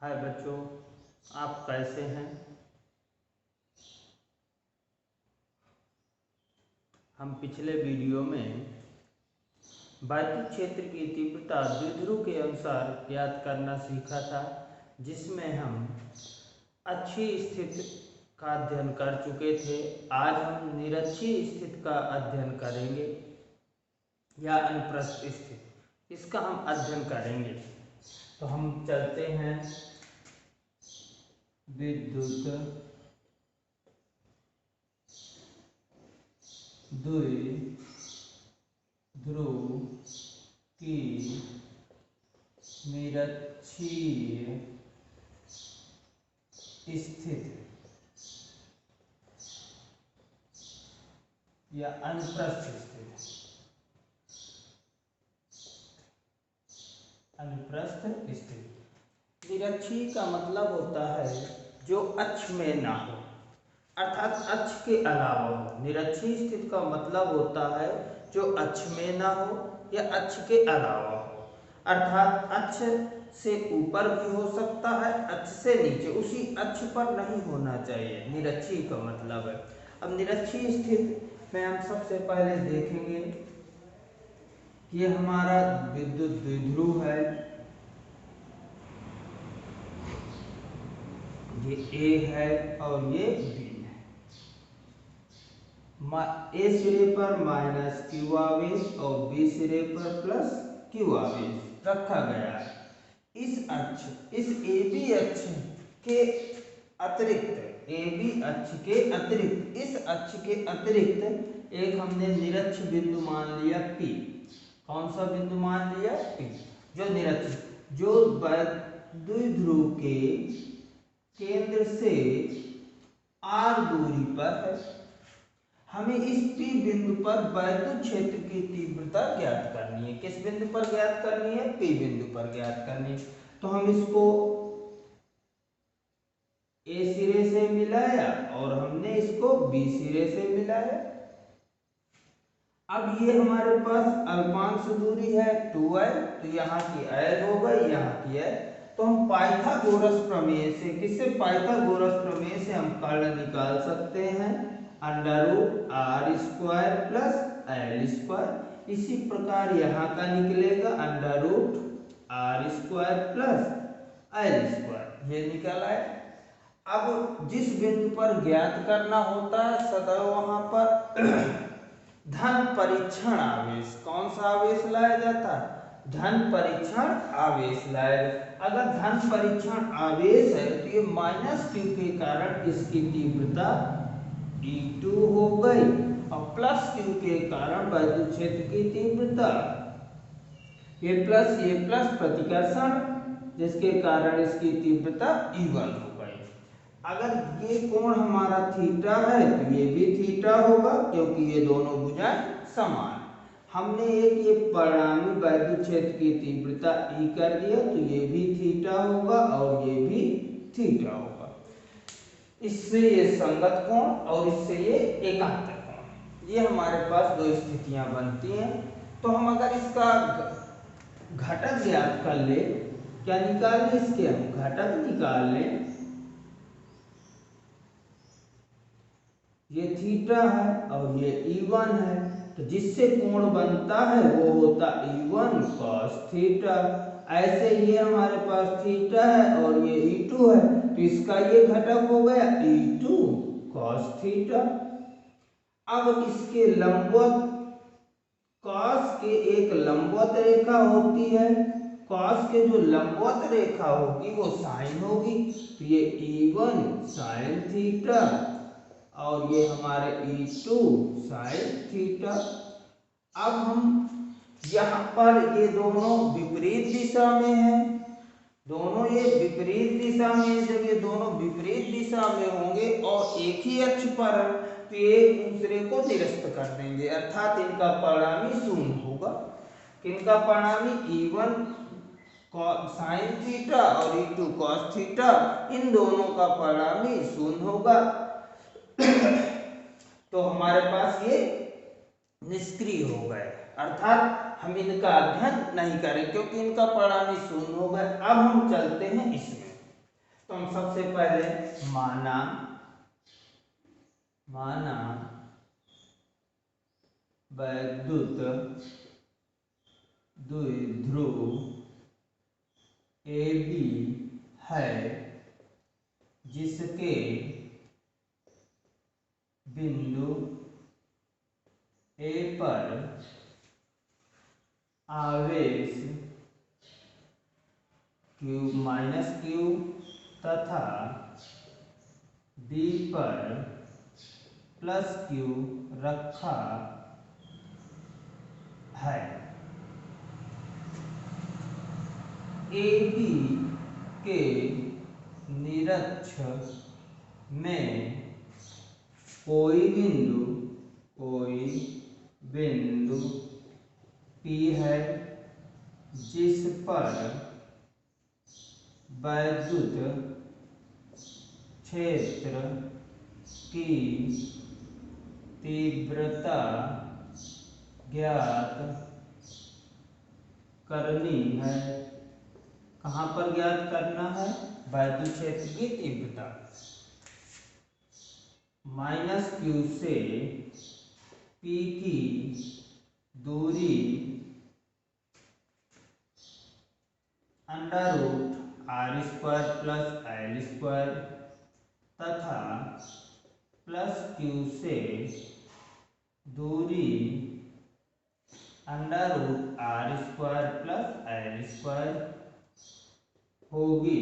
हाय बच्चों, आप कैसे हैं। हम पिछले वीडियो में वैद्युत क्षेत्र की तीव्रता द्विध्रुव के अनुसार ज्ञात करना सीखा था, जिसमें हम अक्षीय स्थिति का अध्ययन कर चुके थे। आज हम निरक्षीय स्थिति का अध्ययन करेंगे या अनुप्रस्थ स्थिति, इसका हम अध्ययन करेंगे। तो हम चलते हैं विद्युत द्विध्रुव की निरक्षीय स्थिति या अनुप्रस्थ स्थिति। अनुप्रस्थ स्थिति निरक्षीय का मतलब होता है जो अक्ष में ना हो, अर्थात अक्ष के अलावा हो। निरक्षीय स्थिति का मतलब होता है जो अक्ष में ना हो या अक्ष के अलावा हो, अर्थात अक्ष से ऊपर भी हो सकता है, अक्ष से नीचे, उसी अक्ष पर नहीं होना चाहिए। निरक्षीय का मतलब है। अब निरक्षीय स्थिति में हम सबसे पहले देखेंगे कि ये हमारा विद्युत द्विध्रुव है। ये ए है और ये बी है। ए सिरे पर माइनस क्यू आवेश और बी सिरे पर प्लस क्यू आवेश रखा गया है। इस अक्ष, इस ए बी अक्ष के अतिरिक्त, ए बी अक्ष के अतिरिक्त, इस अक्ष के अतिरिक्त एक हमने निरक्ष बिंदु मान लिया पी। कौन सा बिंदु मान लिया? पी। जो निरक्ष, जो द्विध्रुव के केंद्र से आर दूरी पर है। हमें इस P बिंदु पर वैद्युत क्षेत्र की तीव्रता ज्ञात करनी है। किस बिंदु पर ज्ञात करनी है? P बिंदु पर ज्ञात करनी है। तो हम इसको A सिरे से मिलाया और हमने इसको B सिरे से मिलाया। अब ये हमारे पास अल्पांश दूरी है 2l, तो यहाँ की l हो गई, यहाँ की l। तो हम पाइथागोरस प्रमेय से, किससे? पाइथागोरस प्रमेय से हम कर्ण निकाल सकते हैं, √r² प्लस l²। इसी प्रकार यहाँ का निकलेगा √r² प्लस l²। ये निकल आए। अब जिस बिंदु पर ज्ञात करना होता है सदैव वहां पर धन परीक्षण आवेश, कौन सा आवेश लाया जाता है? धन परीक्षण आवेश लाया। अगर धन परीक्षण आवेश है तो ये माइनस क्यू के कारण इसकी तीव्रता E2 हो गई और प्लस क्यू के कारण वैद्युत क्षेत्र की तीव्रता, ये प्लस प्रतिकर्षण, जिसके कारण इसकी तीव्रता E1 हो गई। अगर ये कोण हमारा थीटा है तो ये भी थीटा होगा, क्योंकि ये दोनों भुजाएं समान। हमने एक ये परिणामी वैद्युत क्षेत्र की तीव्रता E कर दिया, तो ये भी थीटा होगा और ये भी थीटा होगा। इससे ये संगत कोण और इससे ये एकांतर कोण, ये हमारे पास दो स्थितियां बनती हैं। तो हम अगर इसका घटक ज्ञात कर ले, क्या निकाल लें? इसके हम घटक निकाल लें। ये थीटा है और ये E1 है, तो जिससे कोण बनता है वो होता E1 cos थीटा। ऐसे ये हमारे पास थीटा है और ये E2 है, तो इसका ये घटक हो गया E2 cos थीटा। अब इसके लंबवत, cos के एक लंबवत रेखा होती है, cos के जो लंबवत रेखा होगी वो साइन होगी, तो ये E1 sin थीटा और ये हमारे E2 sin थीटा। अब हम यहाँ पर ये दोनों विपरीत दिशा में हैं, दोनों ये विपरीत दिशा में, जब ये दोनों विपरीत दिशा में होंगे और एक ही अक्ष पर है तो एक दूसरे को निरस्त कर देंगे, अर्थात इनका परिणामी शून्य होगा। इनका परिणामी E1 sin थीटा और E2 cos थीटा, इन दोनों का परिणामी शून्य होगा। तो हमारे पास ये निष्क्रिय हो गए, अर्थात हम इनका अध्ययन नहीं करें क्योंकि इनका परिणामी शून्य हो गए। अब हम चलते हैं इसमें। तो हम सबसे पहले माना वैद्युत द्विध्रुव AB है जिसके बिंदु A पर आवेश Q तथा B पर +Q रखा है। AB के निरक्ष में कोई बिंदु P है जिस पर वैद्युत क्षेत्र की तीव्रता ज्ञात करनी है। कहाँ पर ज्ञात करना है? वैद्युत क्षेत्र की तीव्रता -Q से P की दूरी √r² + l² तथा +Q से दूरी √r² + l² होगी।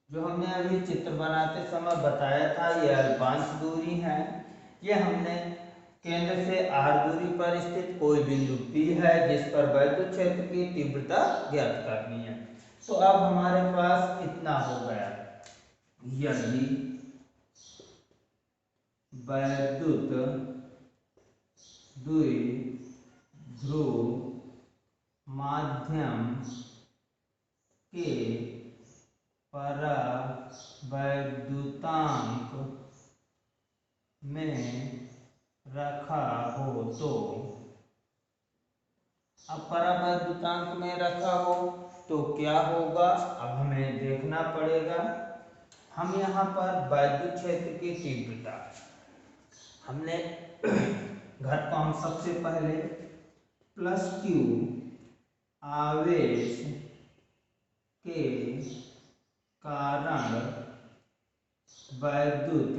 जो हमने अभी चित्र बनाते समय बताया था, ये अल्पांश दूरी है। ये हमने केंद्र से r दूरी पर स्थित कोई बिंदु P है जिस पर वैद्युत क्षेत्र की तीव्रता ज्ञात करनी है। तो अब हमारे पास इतना हो गया। यदि वैद्युत द्विध्रुव माध्यम के परावैद्युतांक में रखा हो तो, अब परावैद्युतांक में रखा हो तो क्या होगा, अब हमें देखना पड़ेगा। हम यहाँ पर वैद्युत क्षेत्र की तीव्रता हमने घट को हम सबसे पहले +Q आवेश के कारण वैद्युत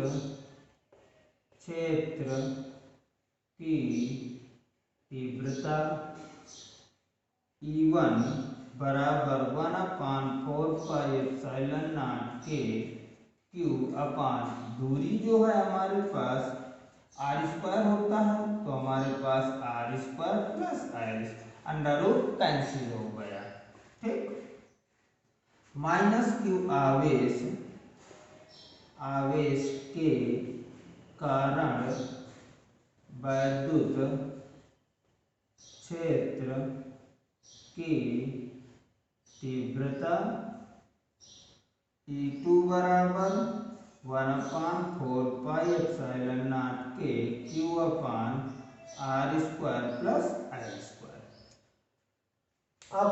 क्षेत्र की तीव्रता E1 बराबर 1/4πε0 के Q अपान दूरी जो है हमारे पास r² होता है, तो हमारे पास r² + l under root cancel हो गया। ठीक, -Q आवेश के कारण वैद्युत क्षेत्र की तीव्रता E2 बराबर 1/4πε0 के Q अपान r² + l²। अब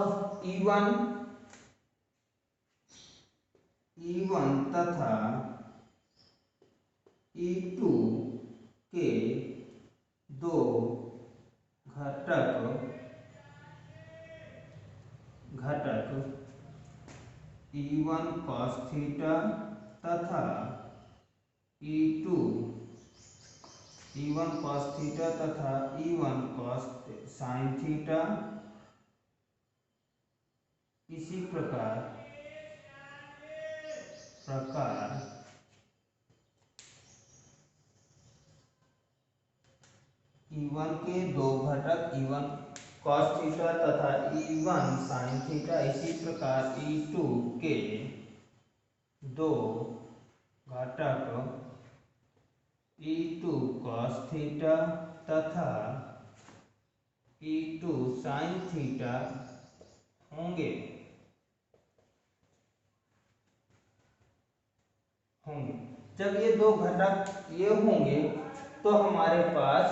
E1 तथा E2 के दो घटक E1 cos थीटा तथा E1 cos sin थीटा, इसी प्रकार E1 के दो घटक E1 cos थीटा तथा E1 sin थीटा, इसी प्रकार E2 के दो घटक E2 cos थीटा तथा E2 sin थीटा होंगे। जब ये दो घटक ये होंगे तो हमारे पास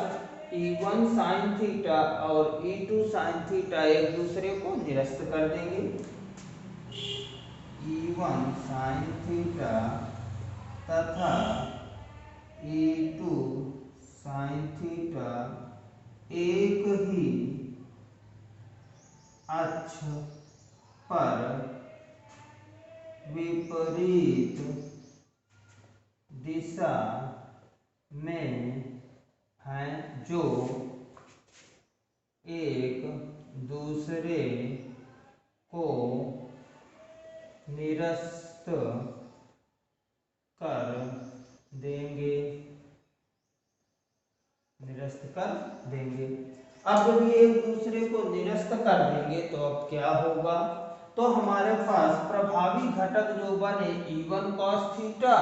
E1 sin थीटा और E2 sin थीटा एक दूसरे को निरस्त कर देंगे। E1 sin थीटा तथा E2 sin थीटा एक ही अक्ष पर विपरीत दिशा में हैं, जो एक दूसरे को निरस्त कर देंगे। अब जब ये एक दूसरे को निरस्त कर देंगे तो अब क्या होगा, तो हमारे पास प्रभावी घटक जो बने E1 cos थीटा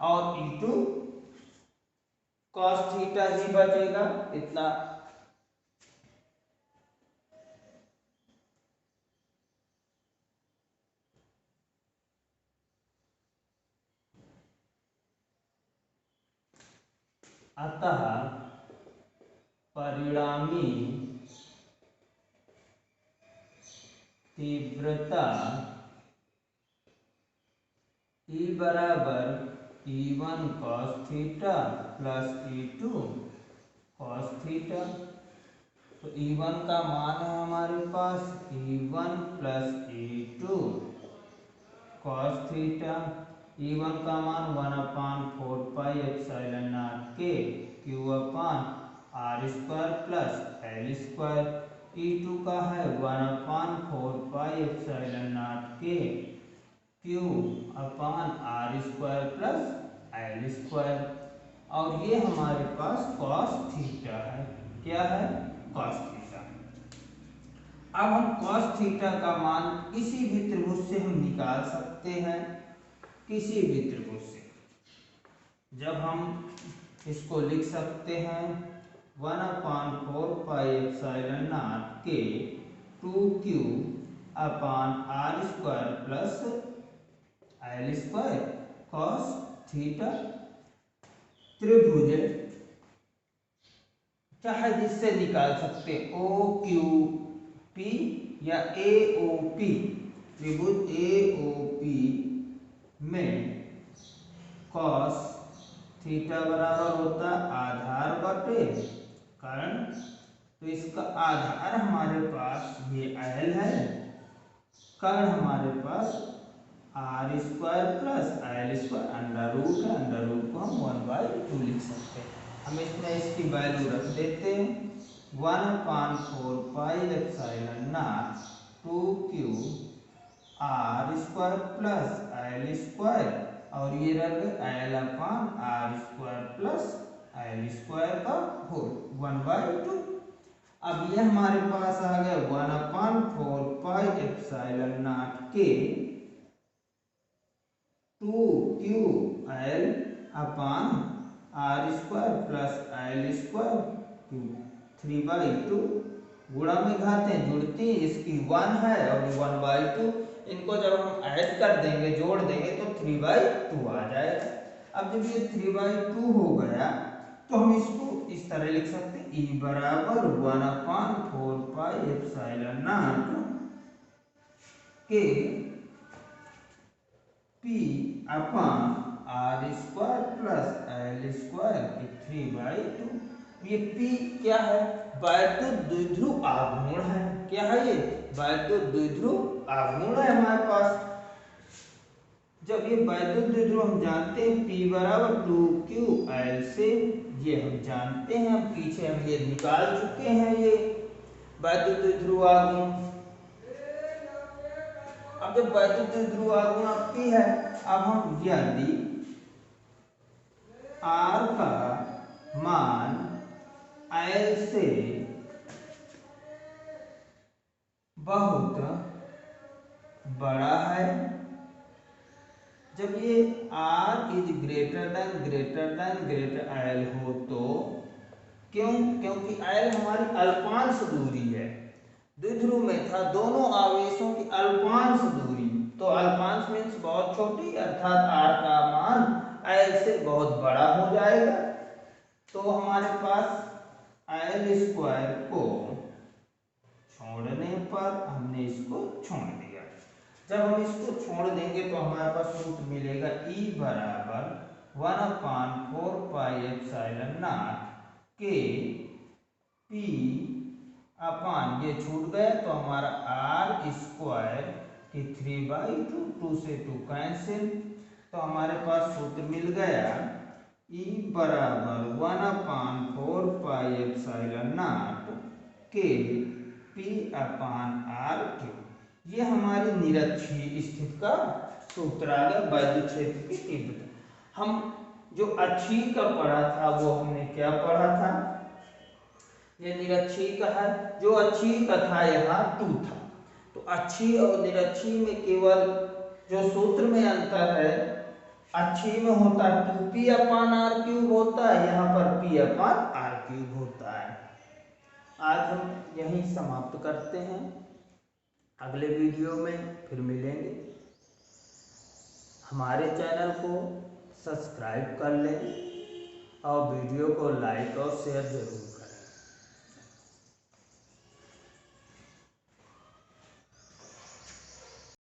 और E2 cos थीटा ही बचेगा। इतना अतः परिणामी तीव्रता E बराबर E1 cos theta plus E2 cos theta. तो E1 का मान है हमारे पास E1 plus E2 cos theta. E1 का मान 1/4 पाई एप्सिलॉन नॉट के Q अपान R square plus L square. E2 का है 1/4 पाई एप्सिलॉन नॉट के Q अपान R square plus L square. और ये हमारे पास cos थीटा है। क्या है? cos theta. अब हम cos थीटा का मान किसी भी त्रिभुज से हम निकाल सकते हैं, किसी भी त्रिभुज से। जब हम इसको लिख सकते हैं 1/4 पाई एप्सिलॉन नॉट के 2Q अपान R square plus L square cos theta. त्रिभुज चाहे जिससे निकाल सकते OQP या AOP। त्रिभुज AOP में cos थीटा बराबर होता आधार बटे कर्ण। तो इसका आधार हमारे पास ये L है, कर्ण हमारे पास R square plus L square under root है। अंडर रूट को हम 1/2 लिख सकते हैं। हम इसमें इसकी वैल्यू रख देते हैं 1/4 pi epsilon not 2Q R square plus L square और ये रह गए L अपान R square plus L square का होल 1/2। अब ये हमारे पास आ गया 1/4 पाई एप्सिलॉन नॉट के 2Q L अपान R square plus L square 3/2। गुणा में घाते जुड़ती इसकी 1 है और 1/2। इनको जब हम ऐड कर देंगे, जोड़ देंगे तो 3/2 आ जाएगा। अब जब ये 3/2 हो गया तो हम इसको इस तरह लिख सकते हैं E बराबर 1/4 पाई एप्सिलॉन नॉट के P अपान R square plus L square की 3/2। ये P क्या है? वैद्युत द्विध्रुव आघूर्ण है। क्या है ये? वैद्युत द्विध्रुव आघूर्ण है हमारे पास। जब ये वैद्युत द्विध्रुव हम जानते हैं P बराबर 2QL से, ये हम जानते हैं, पीछे हम ये निकाल चुके हैं ये वैद्युत द्विध्रुव आघूर्ण। अब जब वैद्युत द्विध्रुव आघूर्ण P है, अब हम यदि R का मान L से बहुत बड़ा है, जब ये R इज ग्रेटर L हो तो, क्यों? क्योंकि L हमारी अल्पांश दूरी है। द्विध्रुव में था दोनों आवेशों की अल्पांश दूरी, तो अल्पांश मीन्स बहुत छोटी, अर्थात R का मान L से बहुत बड़ा हो जाएगा। तो हमारे पास L स्क्वायर को छोड़ने पर हमने इसको छोड़ दिया। जब हम इसको छोड़ देंगे तो हमारे पास सूत्र मिलेगा E बराबर 1/4πε0 के P अपान, ये छूट गया तो हमारा R स्क्वायर की 3/2, 2 से 2 कैंसिल, तो हमारे पास सूत्र मिल गया E बराबर 1/4πε0 के P अपान R क्यूब। ये हमारी निरक्षीय स्थिति का सूत्र आ गया वैद्युत क्षेत्र की तीव्रता। हम जो अक्षीय का पढ़ा था वो हमने क्या पढ़ा था, ये निरक्षीय का है, जो अक्षीय का था यहाँ 2 था, तो अक्षीय और निरक्षीय में केवल जो सूत्र में अंतर है, अक्षीय में होता 2p अपान r क्यूब होता है, यहाँ पर p अपान r क्यूब होता है। आज हम यहीं समाप्त करते हैं, अगले वीडियो में फिर मिलेंगे। हमारे चैनल को सब्सक्राइब कर लें और वीडियो को लाइक और शेयर जरूर करें।